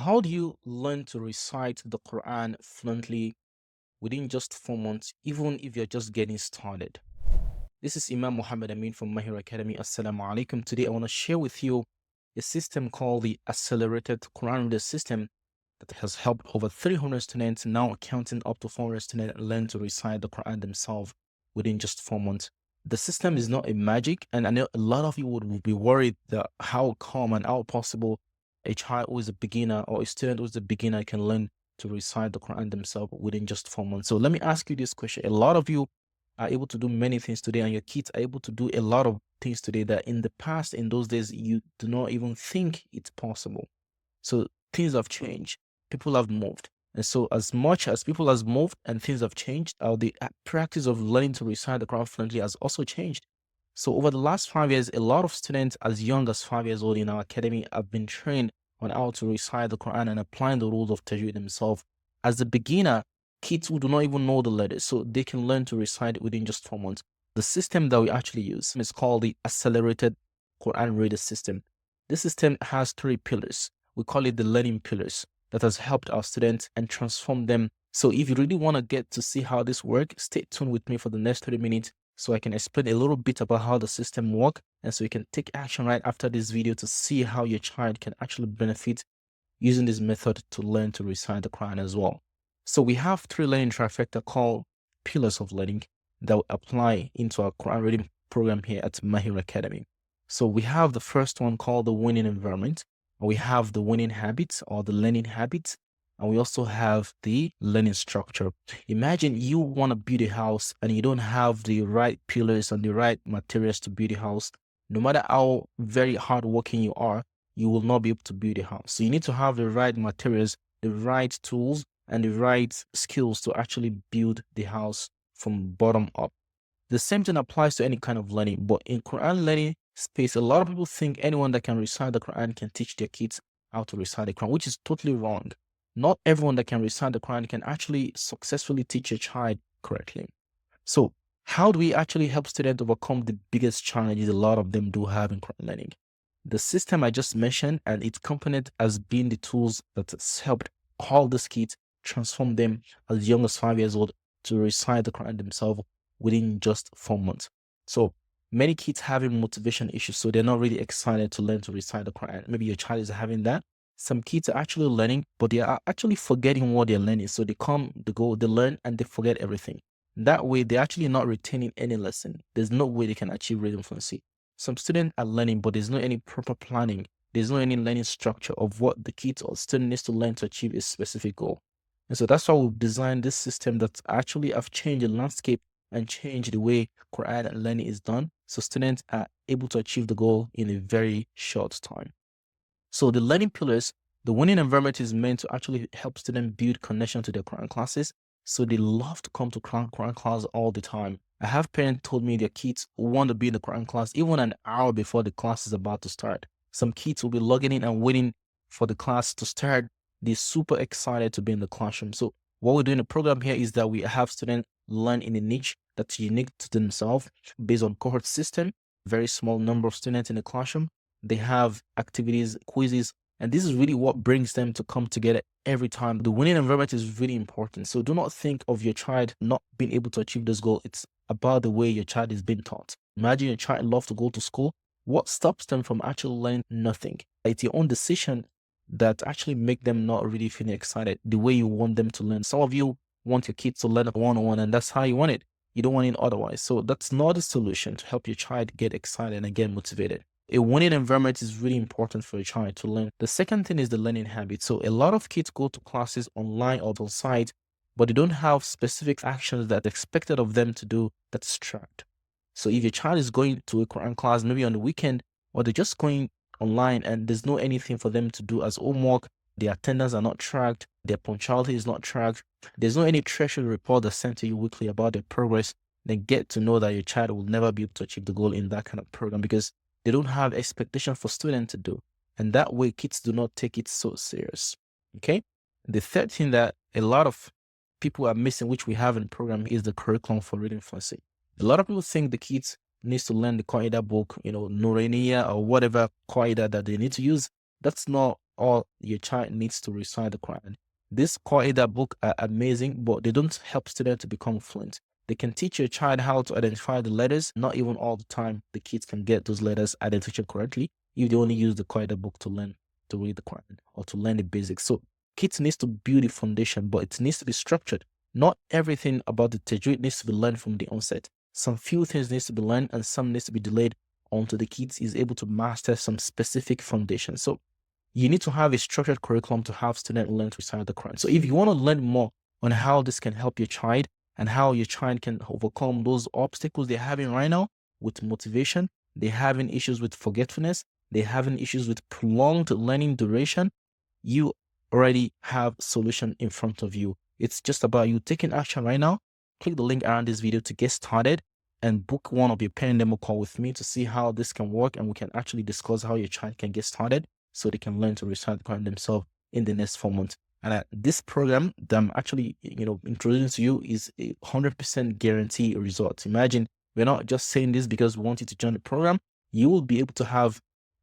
How do you learn to recite the Quran fluently within just 4 months, even if you're just getting started? This is Imam Muhammad Amin from Mahir Academy. Assalamu alaikum. Today, I want to share with you a system called the Accelerated Quran Reader System that has helped over 300 students, now counting up to 400 students, learn to recite the Quran themselves within just 4 months. The system is not a magic, and I know a lot of you would be worried that how come and how possible a child who is a beginner or a student who is a beginner can learn to recite the Quran themselves within just 4 months. So let me ask you this question. A lot of you are able to do many things today, and your kids are able to do a lot of things today that in the past, in those days, you do not even think it's possible. So things have changed. People have moved. And so as much as people has moved and things have changed, the practice of learning to recite the Quran fluently has also changed. So over the last 5 years, a lot of students as young as 5 years old in our academy have been trained on how to recite the Quran and applying the rules of Tajweed themselves. As a beginner, kids who do not even know the letters, so they can learn to recite it within just 4 months. The system that we actually use is called the Accelerated Quran Reader System. This system has 3 pillars. We call it the learning pillars that has helped our students and transformed them. So if you really want to get to see how this works, stay tuned with me for the next 30 minutes so I can explain a little bit about how the system works, and so you can take action right after this video to see how your child can actually benefit using this method to learn to recite the Quran as well. So we have 3 learning trifecta called pillars of learning that will apply into our Quran reading program here at Mahir Academy. So we have the first one called the winning environment. We have the winning habits or the learning habits, and we also have the learning structure. Imagine you want to build a house and you don't have the right pillars and the right materials to build a house. No matter how very hardworking you are, you will not be able to build a house. So you need to have the right materials, the right tools, and the right skills to actually build the house from bottom up. The same thing applies to any kind of learning, but in Quran learning space, a lot of people think anyone that can recite the Quran can teach their kids how to recite the Quran, which is totally wrong. Not everyone that can recite the Quran can actually successfully teach a child correctly. So how do we actually help students overcome the biggest challenges a lot of them do have in Quran learning? The system I just mentioned and its component has been the tools that has helped all these kids transform them as young as 5 years old to recite the Quran themselves within just 4 months. So many kids having motivation issues, so they're not really excited to learn to recite the Quran. Maybe your child is having that. Some kids are actually learning, but they are actually forgetting what they're learning. So they come, they go, they learn, and they forget everything. That way, they're actually not retaining any lesson. There's no way they can achieve reading fluency. Some students are learning, but there's no any proper planning. There's no any learning structure of what the kids or student needs to learn to achieve a specific goal. And so that's why we've designed this system that actually have changed the landscape and changed the way Quran learning is done, so students are able to achieve the goal in a very short time. So the learning pillars, the winning environment is meant to actually help students build connection to their Quran classes, so they love to come to Quran class all the time. I have parents told me their kids want to be in the Quran class even an hour before the class is about to start. Some kids will be logging in and waiting for the class to start. They're super excited to be in the classroom. So what we do in the program here is that we have students learn in a niche that's unique to themselves based on cohort system, very small number of students in the classroom. They have activities, quizzes, and this is really what brings them to come together every time. The winning environment is really important. So do not think of your child not being able to achieve this goal. It's about the way your child is being taught. Imagine your child loves to go to school. What stops them from actually learning? Nothing. It's your own decision that actually make them not really feeling excited the way you want them to learn. Some of you want your kids to learn one-on-one, and that's how you want it. You don't want it otherwise. So that's not a solution to help your child get excited and get motivated. A winning environment is really important for a child to learn. The second thing is the learning habit. So a lot of kids go to classes online or on site, but they don't have specific actions that are expected of them to do that's tracked. So if your child is going to a Quran class maybe on the weekend, or they're just going online and there's no anything for them to do as homework, their attendance are not tracked, their punctuality is not tracked, there's no any treasury report that's sent to you weekly about their progress, then get to know that your child will never be able to achieve the goal in that kind of program because they don't have expectation for students to do. And that way, kids do not take it so serious. Okay? The third thing that a lot of people are missing, which we have in the program, is the curriculum for reading fluency. A lot of people think the kids needs to learn the Qaida book, Nuraniya or whatever Qaida that they need to use. That's not all your child needs to recite the Quran. This Qaida book are amazing, but they don't help students to become fluent. They can teach your child how to identify the letters. Not even all the time the kids can get those letters identified correctly if they only use the Qaida book to learn to read the Quran or to learn the basics. So kids needs to build a foundation, but it needs to be structured. Not everything about the tajweed needs to be learned from the onset. Some few things needs to be learned and some needs to be delayed until the kids is able to master some specific foundation. So you need to have a structured curriculum to have students learn to recite the Quran. So if you want to learn more on how this can help your child and how your child can overcome those obstacles they're having right now with motivation, they're having issues with forgetfulness, they're having issues with prolonged learning duration, you already have solution in front of you. It's just about you taking action right now. Click the link around this video to get started and book one of your parent demo call with me to see how this can work, and we can actually discuss how your child can get started so they can learn to recite the Quran themselves in the next 4 months. And this program that I'm actually, introducing to you is a 100% guarantee results. Imagine we're not just saying this because we want you to join the program. You will be able to have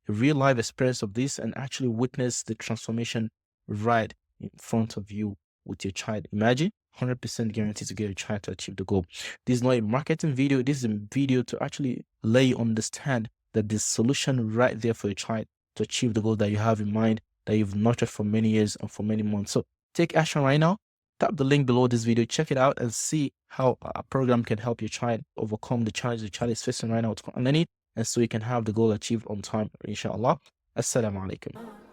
a real life experience of this and actually witness the transformation right in front of you with your child. Imagine 100% guarantee to get your child to achieve the goal. This is not a marketing video. This is a video to actually let you understand that the solution right there for your child to achieve the goal that you have in mind, that you've nurtured for many years and for many months. So take action right now. Tap the link below this video, check it out and see how a program can help your child overcome the challenge the child is facing right now with Quran learning, and so you can have the goal achieved on time, inshallah. Assalamu alaikum.